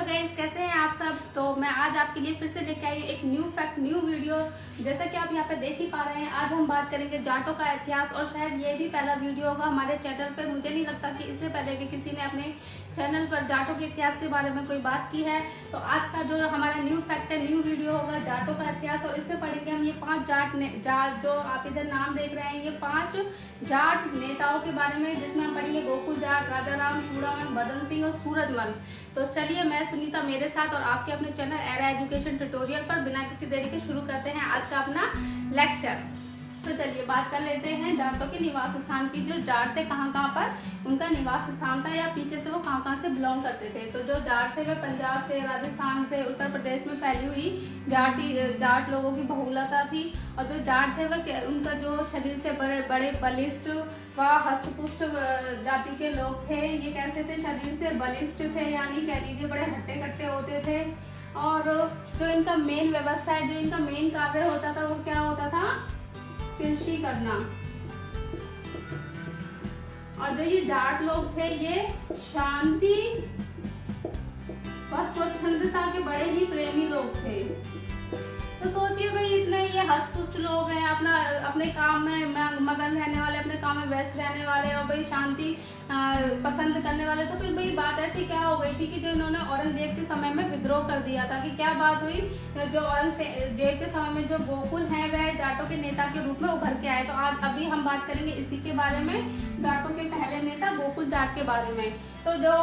Guys, कैसे हैं आप सब। तो मैं आज आपके लिए फिर से लेके आई हूँ एक न्यू फैक्ट न्यू वीडियो। जैसा कि आप यहाँ पे देख ही पा रहे हैं, आज हम बात करेंगे जाटों का इतिहास और शायद ये भी पहला वीडियो होगा हमारे चैनल पे। मुझे नहीं लगता कि इससे पहले भी किसी ने अपने चैनल पर जाटों के इतिहास के बारे में कोई बात की है। तो आज का जो हमारा न्यू फैक्ट है, न्यू वीडियो होगा जाटों का इतिहास। और इससे पढ़ेंगे हम ये 5 जाट जो आप इधर नाम देख रहे हैं, ये 5 जाट नेताओं के बारे में, जिसमें हम पढ़ेंगे गोकुल जाट, राजा राम, चूड़ामन, बदन सिंह और सूरजमल। तो चलिए, मैं सुनीता मेरे साथ और आपके अपने चैनल एरा एजुकेशन ट्यूटोरियल पर बिना किसी देरी के शुरू करते हैं आज का अपना लेक्चर। तो चलिए बात कर लेते हैं जाटों के निवास स्थान की। जो जाट थे कहाँ पर उनका निवास स्थान था, या पीछे से वो कहाँ से बिलोंग करते थे। तो जो जाट थे वे पंजाब से, राजस्थान से, उत्तर प्रदेश में फैली हुई जाट लोगों की बहुलता थी। और जो जाट थे वह उनका जो शरीर से बड़े बलिष्ठ व हस्तपुष्ट जाति के लोग थे। ये कैसे थे? शरीर से बलिष्ठ थे, यानी कह लीजिए बड़े हट्टे कट्टे होते थे। और जो इनका मेन व्यवसाय, जो इनका मेन कार्य होता था, वो क्या होता था? कृषि करना। और जो ये जाट लोग थे, ये शांति व स्वच्छंदता के बड़े ही प्रेमी लोग थे। तो सोचिए भाई, इतने ये हस्तपुष्ट लोग हैं, अपने काम में मगन रहने वाले, अपने काम में व्यस्त रहने वाले, और भाई शांति पसंद करने वाले। तो फिर भाई बात ऐसी क्या हो गई थी कि जो इन्होंने औरंगजेब के समय में विद्रोह कर दिया था। कि क्या बात हुई? जो औरंगजेब के समय में जो गोकुल है वह जाटों के नेता के रूप में उभर के आए। तो आज अभी हम बात करेंगे इसी के बारे में, जाटों के पहले नेता गोकुल जाट के बारे में। तो जो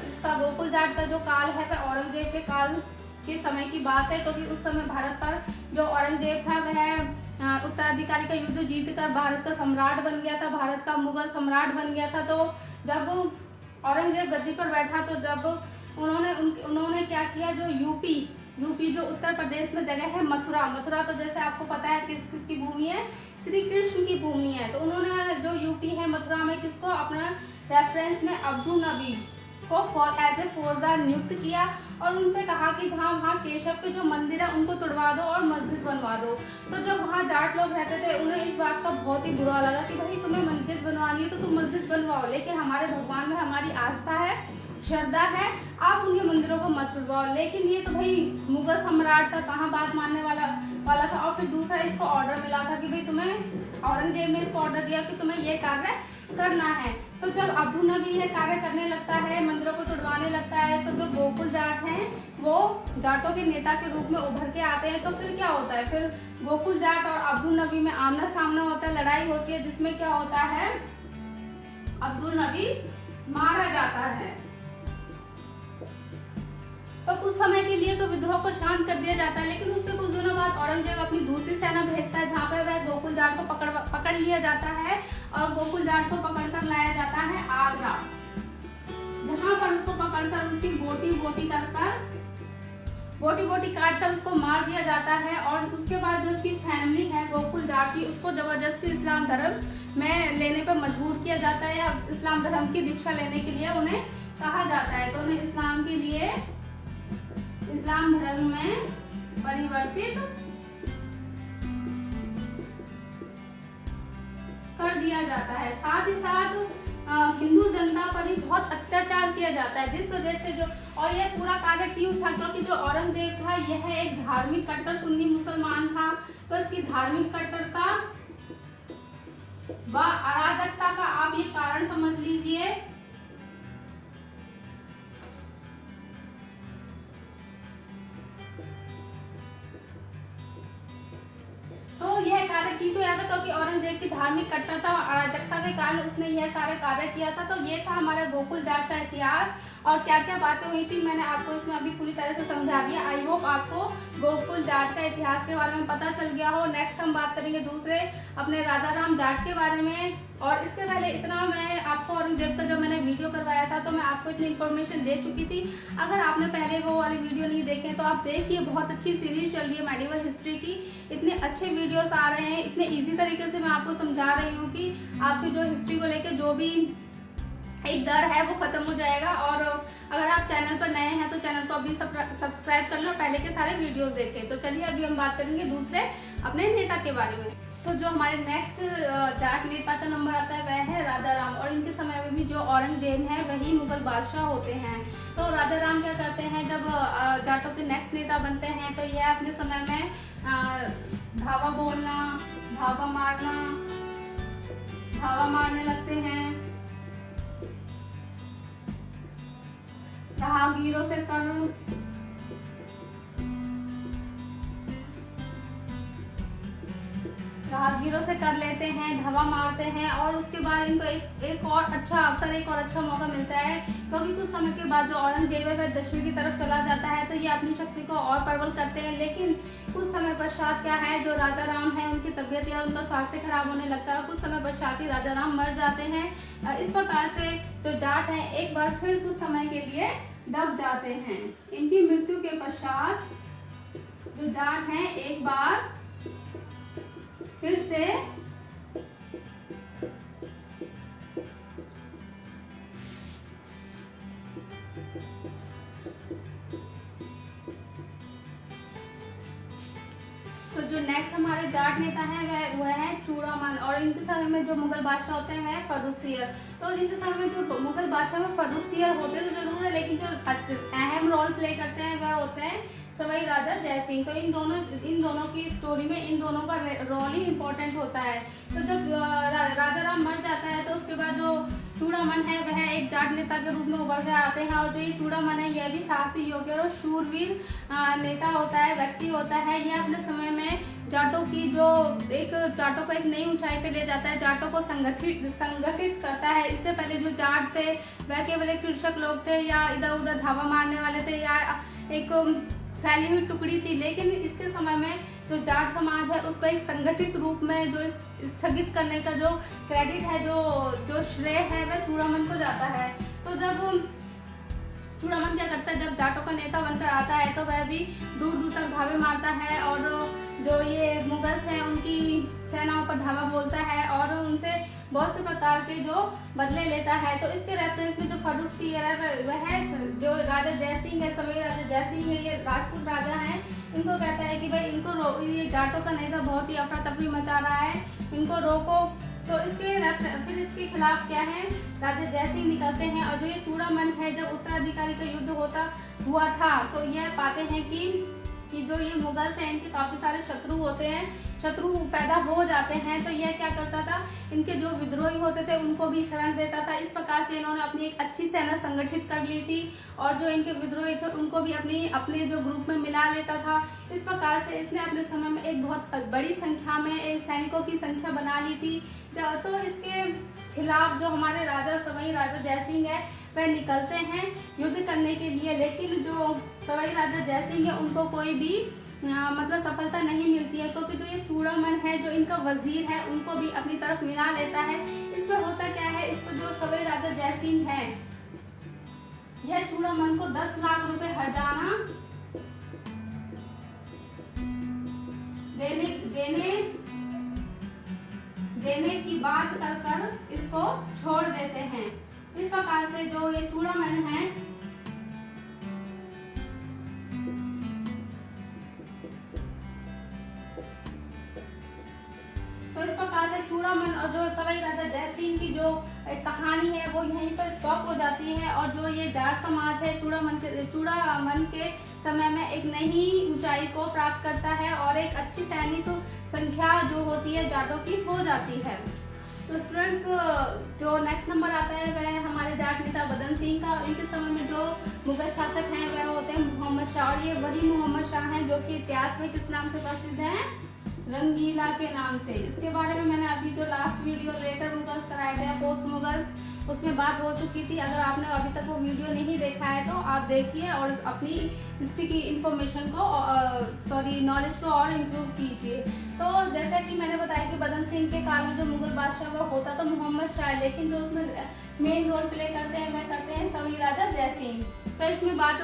इसका गोकुल जाट का जो काल है वह औरंगजेब के काल के समय की बात है। क्योंकि उस समय भारत पर जो औरंगजेब था वह उत्तराधिकारी का युद्ध जीतकर भारत का सम्राट बन गया था, भारत का मुगल सम्राट बन गया था। तो जब औरंगजेब गद्दी पर बैठा, तो जब उन्होंने क्या किया, जो यूपी जो उत्तर प्रदेश में जगह है मथुरा तो जैसे आपको पता है किसकी भूमि है? श्री कृष्ण की भूमि है। तो उन्होंने जो यूपी है मथुरा में किसको अपना रेफरेंस में अब्दुल नबी को एज ए फौजदार नियुक्त किया और उनसे कहा कि वहाँ केशव के जो मंदिर है उनको तोड़वा दो और मस्जिद बनवा दो। तो जब वहाँ जाट लोग रहते थे, उन्हें इस बात का बहुत ही बुरा लगा कि भाई तुम्हें मस्जिद बनवानी है तो तुम मस्जिद बनवाओ, लेकिन हमारे भगवान में हमारी आस्था है, श्रद्धा है, आप उनके मंदिरों को मत तोड़वाओ। लेकिन ये तो भाई मुगल सम्राट था, कहाँ बात मानने वाला था। और फिर दूसरा इसको ऑर्डर मिला था कि भाई तुम्हें, औरंगजेब ने इसको ऑर्डर दिया कि तुम्हें ये कार्य करना है। तो जब अब्दुल नबी ये कार्य करने लगता है, मंदिरों को तुड़वाने लगता है, तो जो गोकुल जाट हैं वो जाटों के नेता के रूप में उभर के आते हैं। तो फिर क्या होता है? फिर गोकुल जाट और अब्दुल नबी में आमना सामना होता है, लड़ाई होती है, जिसमें क्या होता है? अब्दुल नबी मारा जाता है। तो कुछ समय के लिए तो विद्रोह को शांत कर दिया जाता है, लेकिन उसके कुछ दिनों बाद औरंगजेब अपनी दूसरी सेना भेजता है, जहाँ पे वह गोकुल जाट को पकड़ लिया जाता है और गोकुल जाट को पकड़कर लाया जाता है आगरा, जहाँ पर उसको पकड़कर उसकी बोटी काट कर उसको मार दिया जाता है। और उसके बाद जो उसकी फैमिली है गोकुल जाट की, उसको जबरदस्ती इस्लाम धर्म में लेने पर मजबूर किया जाता है, या इस्लाम धर्म की दीक्षा लेने के लिए उन्हें कहा जाता है। तो उन्हें इस्लाम धर्म में परिवर्तित कर दिया जाता है। साथ ही साथ हिंदू जनता पर भी बहुत अत्याचार किया जाता है, जिस वजह से और यह पूरा कार्य क्यों था? क्योंकि जो औरंगजेब था यह एक धार्मिक कट्टर सुन्नी मुसलमान था। तो इसकी धार्मिक कट्टरता व अराजकता का आप ये कारण समझ लीजिए। तो यह कार्य क्यों किया था? क्योंकि औरंगजेब की धार्मिक कट्टरता और अराजकता के कारण उसने यह सारे कार्य किया था। तो ये था हमारा गोकुल जाट का इतिहास। और क्या क्या बातें हुई थी मैंने आपको इसमें अभी पूरी तरह से समझा दिया। आई होप आपको गोकुल जाट का इतिहास के बारे में पता चल गया हो। नेक्स्ट हम बात करेंगे दूसरे अपने राजा राम जाट के बारे में। और इससे पहले इतना मैं आपको औरंगजेब का जब मैंने वीडियो करवाया था तो मैं आपको इतनी इन्फॉर्मेशन दे चुकी थी। अगर आपने पहले वो वाली वीडियो नहीं देखे तो आप देखिए, बहुत अच्छी सीरीज चल रही है मेडिवल हिस्ट्री की। इतने अच्छे वीडियोस आ रहे हैं, इतने इजी तरीके से मैं आपको समझा रही हूँ कि आपकी जो हिस्ट्री को लेकर जो भी एक डर है वो खत्म हो जाएगा। और अगर आप चैनल पर नए हैं तो चैनल को अभी सब्सक्राइब कर लो और पहले के सारे वीडियोस देखें। तो चलिए अभी हम बात करेंगे दूसरे अपने नेता के बारे में। तो जो हमारे नेक्स्ट जाट नेता का नंबर आता है वह है राजा राम। और इनके समय में भी जो औरंगजेब है वही मुगल बादशाह होते हैं। तो राजा राम क्या करते हैं, जब जाटों के नेक्स्ट नेता बनते हैं तो यह अपने समय में धावा बोलना, धावा मारना, धावा मारने लगते हैं, राहगीरों से कर लेते हैं, धावा मारते हैं। और उसके बाद इनको एक और अच्छा अवसर, एक और अच्छा मौका मिलता है, क्योंकि कुछ समय के बाद जो औरंगजेब है वह दक्षिण की तरफ चला जाता है, तो ये अपनी शक्ति को और प्रबल करते हैं। लेकिन कुछ समय पश्चात क्या है, जो राजा राम है उनकी तबीयत या उनका स्वास्थ्य खराब होने लगता है। कुछ समय पश्चात ही राजा राम मर जाते हैं। इस प्रकार से जो जाट है एक बार फिर कुछ समय के लिए दब जाते हैं। इनकी मृत्यु के पश्चात जो जाट हैं एक बार फिर से तो जो नेक्स्ट हमारे जाट नेता हैं वह है चूड़ामन। और इनके समय में जो मुगल बादशाह होते हैं फर्रुखसियर। तो इनके समय में जो मुगल बादशाह में फर्रुखसियर होते तो जरूर है, लेकिन जो अहम रोल प्ले करते हैं वह होते हैं सवाई राजा जय सिंह। तो इन दोनों की स्टोरी में इन दोनों का रोल ही इम्पोर्टेंट होता है। तो जब राजा राम मर जाता है तो उसके बाद जो चूड़ामन है वह एक जाट नेता के रूप में उभर कर आते हैं। और जो ये चूड़ामन है यह भी साहसी, योग्य और शूरवीर नेता होता है, व्यक्ति होता है। यह अपने समय में जाटों को एक नई ऊंचाई पे ले जाता है, जाटों को संगठित करता है। इससे पहले जो जाट थे वह केवल एक कृषक लोग थे, या इधर उधर धावा मारने वाले थे, या एक फैली हुई टुकड़ी थी। लेकिन इसके समय में जो जाट समाज है उसको एक संगठित रूप में जो स्थगित करने का जो क्रेडिट है, जो श्रेय है वह चूड़ामन को जाता है। तो जब चूड़ामन क्या करता है, जब जाटों का नेता बनकर आता है तो वह भी दूर दूर तक धावे मारता है और जो ये मुगल्स हैं उनकी सेनाओं पर धावा बोलता है और उनसे बहुत से प्रकार के जो बदले लेता है। तो इसके रेफरेंस में जो फर्रुखसियर है वह है जो राजा जय सिंह है, सवाई राजा जय सिंह है, ये राजपूत राजा हैं। इनको कहता है कि भाई इनको ये जाटों का नेता बहुत ही अफरा तफरी मचा रहा है, इनको रोको। तो फिर इसके खिलाफ क्या है, राजा जय सिंह निकलते हैं। और जो ये चूड़ामन है, जब उत्तराधिकारी का युद्ध हुआ था तो यह पाते हैं कि जो ये मुगल्स हैं इनके काफी सारे शत्रु पैदा हो जाते हैं। तो यह क्या करता था, इनके जो विद्रोही होते थे उनको भी शरण देता था। इस प्रकार से इन्होंने अपनी एक अच्छी सेना संगठित कर ली थी और जो इनके विद्रोही थे उनको भी अपने जो ग्रुप में मिला लेता था। इस प्रकार से इसने अपने समय में एक बहुत बड़ी संख्या में सैनिकों की संख्या बना ली थी। तो इसके खिलाफ जो हमारे सवाई राजा जय सिंह है वह निकलते हैं युद्ध करने के लिए। लेकिन जो सवाई राजा जय सिंह है उनको कोई भी मतलब सफलता नहीं मिलती है, क्योंकि जो ये चूड़ामन है जो इनका वजीर है उनको भी अपनी तरफ मिला लेता है। इसमें होता क्या है, इसको जो सवाई राजा जय सिंह है यह चूड़ामन को 10 लाख रुपए हर्जाना देने की बात कर इसको छोड़ देते हैं। इस प्रकार से जो ये चूड़ामन है तो इस प्रकार से चूड़ामन और जो सवाई राजा जय सिंह की जो कहानी है वो यहीं पर स्टॉप हो जाती है। और जो ये जाट समाज है चूड़ामन के समय में एक नई ऊंचाई को प्राप्त करता है और एक अच्छी सैनिक संख्या जो होती है जाटों की हो जाती है। तो स्टूडेंट्स जो नेक्स्ट नंबर आता है वह हमारे जाट नेता बदन सिंह का। इनके समय में जो मुगल शासक हैं वह होते हैं मोहम्मद शाह। और ये वही मोहम्मद शाह हैं जो कि इतिहास में किस नाम से प्रसिद्ध हैं, रंगीला के नाम से। इसके बारे में मैंने अभी जो लास्ट वीडियो लेटर मुगल्स कराए थे, पोस्ट मुगल्स, उसमें बात हो चुकी थी। अगर आपने अभी तक वो वीडियो नहीं देखा है तो आप देखिए और अपनी हिस्ट्री की इंफॉर्मेशन को नॉलेज को और इम्प्रूव कीजिए। तो जैसा कि मैंने बताया कि बदन सिंह के काल में जो मुगल बादशाह वो होता तो मोहम्मद शाह, लेकिन जो उसमें मेन रोल प्ले करते हैं वह करते हैं सवाई राजा जय सिंह। तो इसमें बात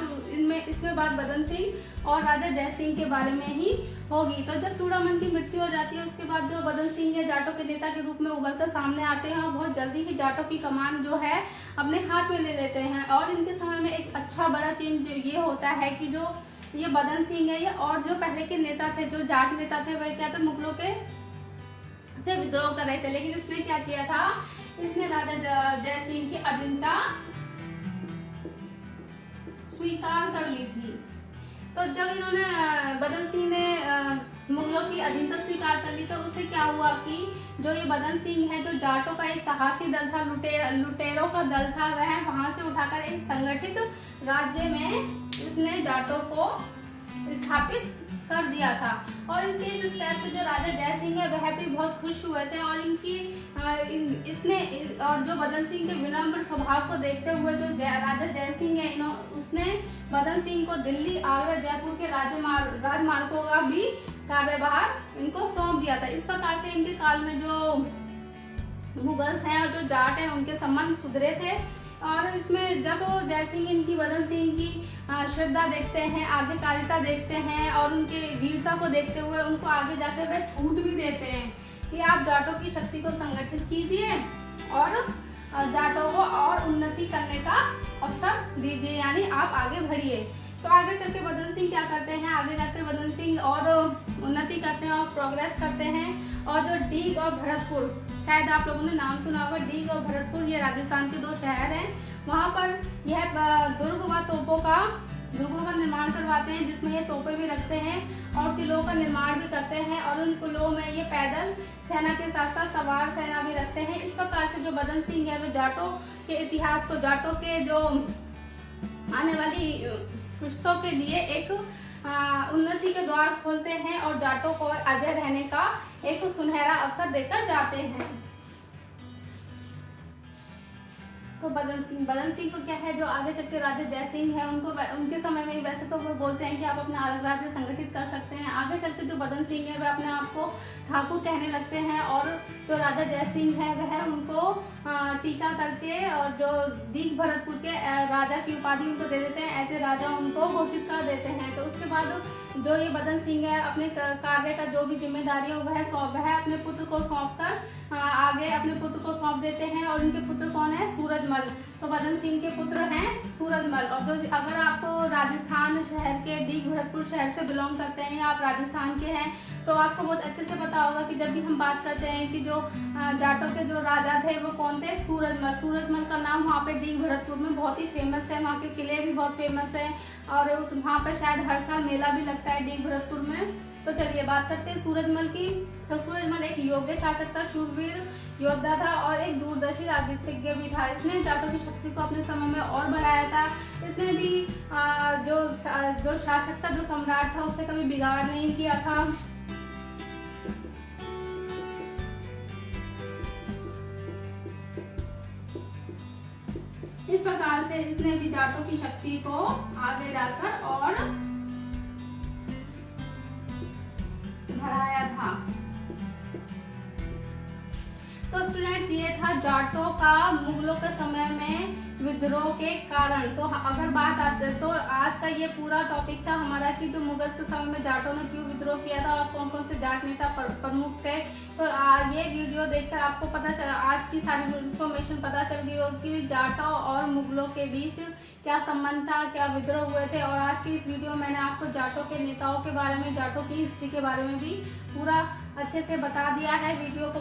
बदन सिंह और राजा जय सिंह के बारे में ही होगी। तो जब चूड़ामन की मृत्यु हो जाती है उसके बाद जो बदन सिंह है जाटों के नेता के रूप में उभर कर सामने आते हैं और बहुत जल्दी ही जाटों की कमान जो है अपने हाथ में ले लेते हैं। और इनके समय में एक अच्छा बड़ा चेंज ये होता है कि जो ये बदन सिंह है ये और जो पहले के नेता थे, जो जाट नेता थे, वह क्या थे, से विद्रोह कर रहे थे, लेकिन इसने क्या किया था, इसने राजा जय सिंह की अधीनता स्वीकार कर ली थी। तो जब इन्होंने बदन सिंह ने मुगलों की अधीनता स्वीकार कर ली, तो उससे क्या हुआ कि जो ये बदन सिंह है, जो जाटों का एक साहसी दल था, लुटेरों का दल था, वह वहां से उठाकर एक संगठित राज्य में इसने जाटों को स्थापित कर दिया था। और इसके इस स्टेप से जो राजा जय सिंह है वह भी बहुत खुश हुए थे, और इनकी और जो बदन सिंह के विनम्र स्वभाव को देखते हुए जो राजा जय सिंह है, उसने बदन सिंह को दिल्ली, आगरा, जयपुर के राजमार्गों का भी कार्यभार इनको सौंप दिया था। इस प्रकार से इनके काल में जो मुगल्स हैं और जो जाट हैं उनके संबंध सुधरे थे। और इसमें जब जय सिंह इनकी बदन सिंह की श्रद्धा देखते हैं, आज्ञाकारिता देखते हैं और उनके वीरता को देखते हुए उनको आगे जाकर वह छूट भी देते हैं कि आप जाटों की शक्ति को संगठित कीजिए और जाटों को और उन्नति करने का अवसर दीजिए, यानी आप आगे बढ़िए। तो आगे चल के बदन सिंह क्या करते हैं, आगे जाकर बदन सिंह और उन्नति करते हैं और प्रोग्रेस करते हैं। और जो डीग और भरतपुर, शायद आप लोगों ने नाम सुना होगा, डीग और भरतपुर ये राजस्थान के 2 शहर हैं। वहाँ पर यह दुर्गों का निर्माण करवाते हैं, जिसमें ये तोपें भी रखते हैं और किलों का निर्माण भी करते हैं। और उन किलों में ये पैदल सेना के साथ साथ सवार सेना भी रखते हैं। इस प्रकार से जो बदन सिंह है वो जाटों के इतिहास को, जाटों के जो आने वाली पुश्तों के लिए एक उन्नति के द्वार खोलते हैं और जाटों को अजय रहने का एक सुनहरा अवसर देकर जाते हैं। तो बदन सिंह को क्या है, जो आगे चल के राजा जय सिंह है उनको उनके समय में वैसे तो वो बोलते हैं कि आप अपना अलग राज्य संगठित कर सकते हैं। आगे चल के जो बदन सिंह है वह अपने आप को ठाकुर कहने लगते हैं और जो राजा जय सिंह है वह उनको टीका करके और जो दीग भरतपुर के राजा की उपाधि उनको दे देते हैं, ऐसे राजा उनको घोषित कर देते हैं। तो उसके बाद जो ये बदन सिंह है अपने कार्य का जो भी जिम्मेदारी है वह अपने पुत्र को सौंपकर आगे अपने पुत्र को सौंप देते हैं। और उनके पुत्र कौन है, सूरजमल। तो बदन सिंह के पुत्र हैं सूरजमल। और जो अगर आप राजस्थान शहर के डीग भरतपुर शहर से बिलोंग करते हैं या आप राजस्थान के हैं तो आपको बहुत अच्छे से पता होगा कि जब भी हम बात करते हैं कि जो जाटों के जो राजा थे वो कौन थे, सूरजमल का नाम वहाँ पे डीग भरतपुर में बहुत ही फेमस है। वहाँ के किले भी बहुत फेमस है और वहाँ पे शायद हर साल मेला भी लगता है डीग भरतपुर में। तो चलिए बात करते हैं सूरजमल की। तो सूरजमल एक योग्य शासक था, शूरवीर योद्धा था और एक दूरदर्शी राजनीतिज्ञ भी था। इसने जाटों की शक्ति को अपने समय में और बढ़ाया था। इसने भी जो शासक था, जो सम्राट था, उससे कभी बिगाड़ नहीं किया था। इस प्रकार से इसने भी जाटों की शक्ति को आगे जाकर और बढ़ाया था। तो स्टूडेंट्स ये था जाटों का मुगलों के समय में विद्रोह के कारण। तो अगर बात आती है तो आज का ये पूरा टॉपिक था हमारा कि जो मुगल के समय में जाटों ने क्यों विद्रोह किया था और कौन कौन से जाट नेता प्रमुख थे। तो ये वीडियो देखकर आपको पता चला, आज की सारी इन्फॉर्मेशन पता चल गई होगी कि जाटों और मुगलों के बीच क्या संबंध था, क्या विद्रोह हुए थे। और आज की इस वीडियो में मैंने आपको जाटों के नेताओं के बारे में, जाटों की हिस्ट्री के बारे में भी पूरा अच्छे से बता दिया है। वीडियो को